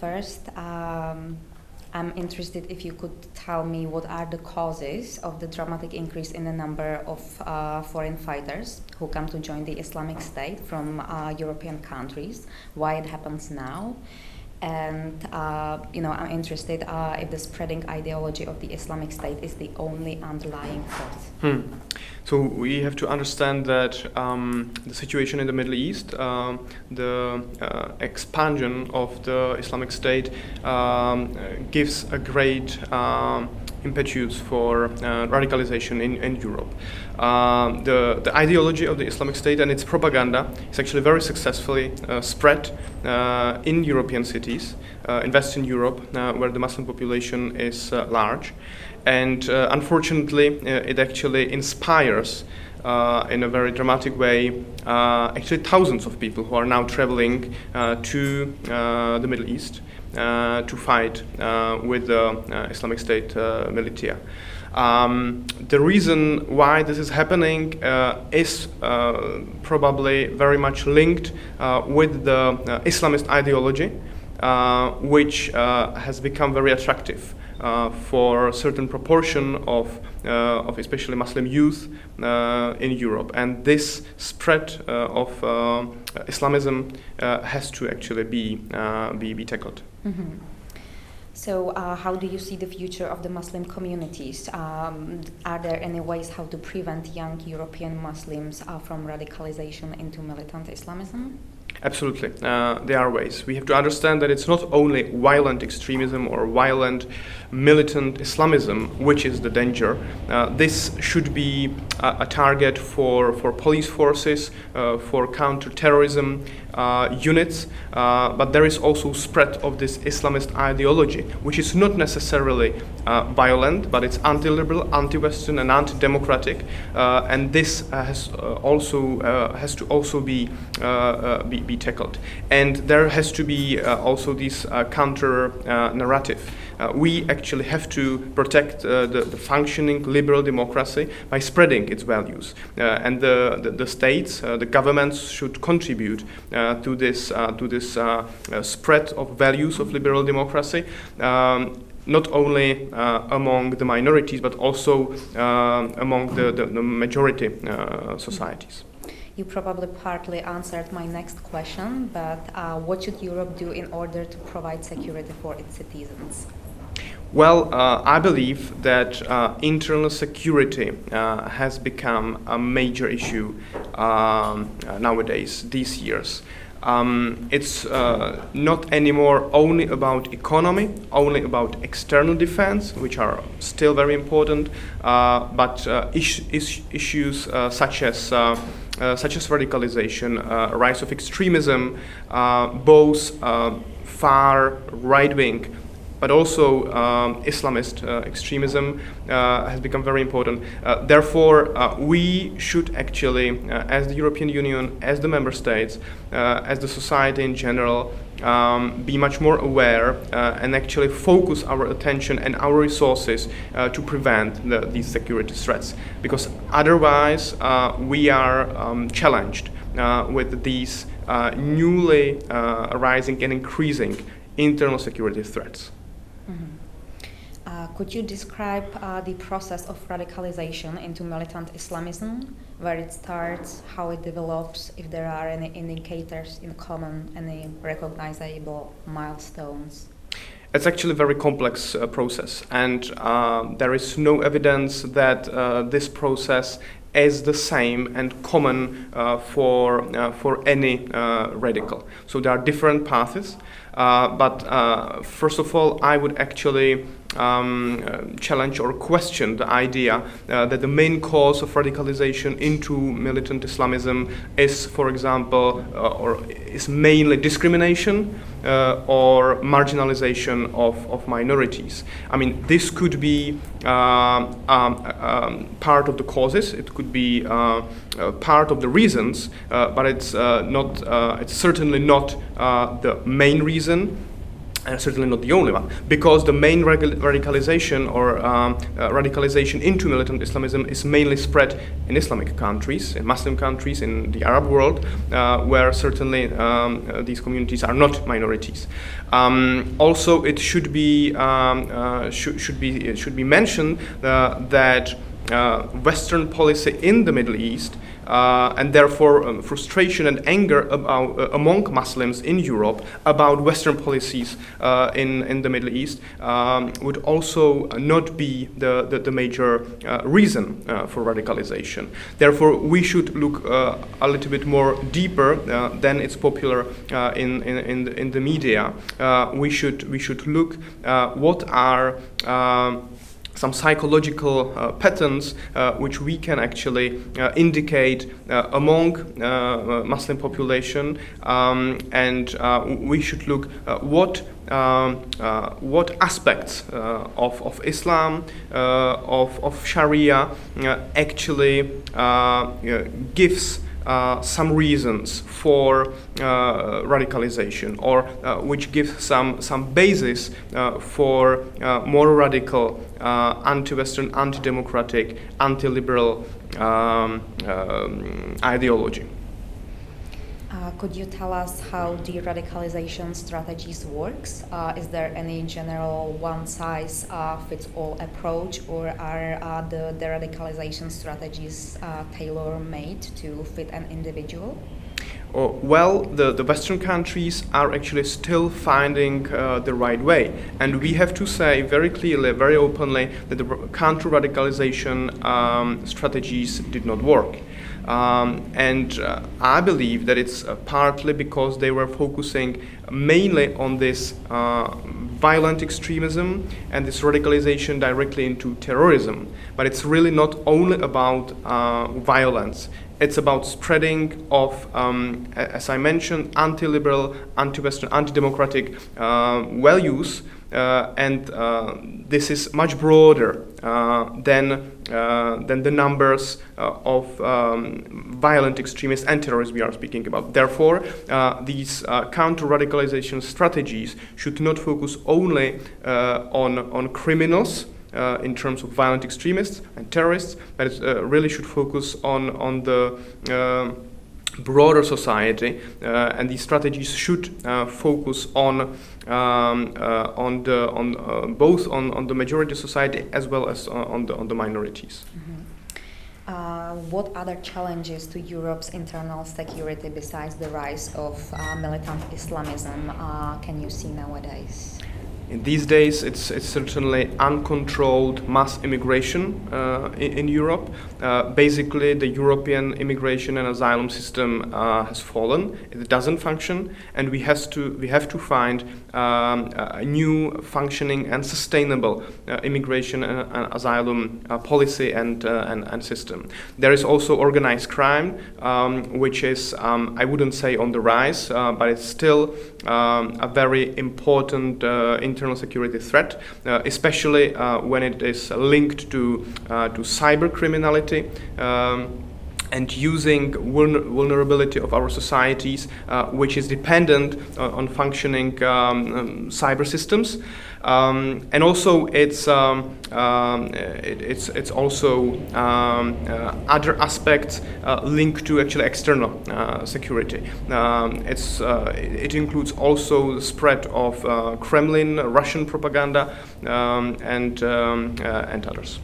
First, I'm interested if you could tell me what are the causes of the dramatic increase in the number of foreign fighters who come to join the Islamic State from European countries, why it happens now, and I'm interested if the spreading ideology of the Islamic State is the only underlying cause. So we have to understand that the situation in the Middle East, the expansion of the Islamic State gives a great impetus for radicalization in Europe. The ideology of the Islamic State and its propaganda is actually very successfully spread in European cities, in Western Europe, where the Muslim population is large. And unfortunately, it actually inspires in a very dramatic way actually thousands of people who are now traveling to the Middle East to fight with the Islamic State militia. The reason why this is happening is probably very much linked with the Islamist ideology, which has become very attractive for a certain proportion of especially Muslim youth in Europe, and this spread of Islamism has to actually be tackled. Mm-hmm. So, how do you see the future of the Muslim communities? Are there any ways how to prevent young European Muslims from radicalization into militant Islamism? Absolutely, there are ways. We have to understand that it's not only violent extremism or violent militant Islamism which is the danger. This should be a target for police forces, for counter-terrorism units, but there is also spread of this Islamist ideology, which is not necessarily violent, but it's anti-liberal, anti-Western, and anti-democratic, and this has to also be tackled. And there has to be also this counter narrative. We actually have to protect the functioning liberal democracy by spreading its values, and the states, the governments should contribute to this spread of values of liberal democracy, not only among the minorities but also among the majority societies. You probably partly answered my next question, but what should Europe do in order to provide security for its citizens? Well, I believe that internal security has become a major issue nowadays, these years. It's not anymore only about economy, only about external defense, which are still very important, but issues such as radicalization, rise of extremism, both far right-wing but also Islamist extremism has become very important. Therefore, we should actually, as the European Union, as the member states, as the society in general, be much more aware and actually focus our attention and our resources to prevent these security threats. Because otherwise, we are challenged with these newly arising and increasing internal security threats. Could you describe the process of radicalization into militant Islamism, where it starts, how it develops, if there are any indicators in common, any recognizable milestones? It's actually a very complex process, and there is no evidence that this process is the same and common for any radical. So there are different paths, but first of all, I would actually challenge or question the idea that the main cause of radicalization into militant Islamism is, for example, or is mainly discrimination or marginalization of minorities. I mean, this could be part of the causes. It could be part of the reasons, but it's not. It's certainly not the main reason. and certainly not the only one, because the main radicalization or radicalization into militant Islamism is mainly spread in Islamic countries, in Muslim countries, in the Arab world, where certainly these communities are not minorities. Also, it should be mentioned that Western policy in the Middle East, and therefore frustration and anger among Muslims in Europe about Western policies in the Middle East would also not be the major reason for radicalization. Therefore, we should look a little bit more deeper than it's popular in the media. We should look what are some psychological patterns which we can actually indicate among Muslim population, and we should look what aspects of Islam, of Sharia actually gives some reasons for radicalization, or which gives some basis for more radical, anti-Western, anti-democratic, anti-liberal ideology. Could you tell us how de-radicalization strategies works? Is there any general one-size-fits-all approach, or are the de-radicalization strategies tailor-made to fit an individual? Well, the Western countries are actually still finding the right way, and we have to say very clearly, very openly, that the counter-radicalization strategies did not work. And I believe that it's partly because they were focusing mainly on this violent extremism and this radicalization directly into terrorism. But it's really not only about violence. It's about spreading of, as I mentioned, anti-liberal, anti-Western, anti-democratic values, and this is much broader than the numbers of violent extremists and terrorists we are speaking about. Therefore, these counter-radicalization strategies should not focus only on criminals in terms of violent extremists and terrorists, but it really should focus on the broader society, and these strategies should focus on both on the majority society as well as on the minorities. Mm-hmm. What other challenges to Europe's internal security besides the rise of militant Islamism can you see nowadays? In these days, it's certainly uncontrolled mass immigration in Europe. Basically, the European immigration and asylum system has fallen. It doesn't function, and we have to find a new functioning and sustainable immigration and asylum policy and system. There is also organized crime, which is, I wouldn't say on the rise, but it's still a very important internal security threat, especially when it is linked to cyber criminality and using vulnerability of our societies, which is dependent on functioning cyber systems. And also, it's also other aspects linked to actually external security. It includes also the spread of Kremlin, Russian propaganda, and others.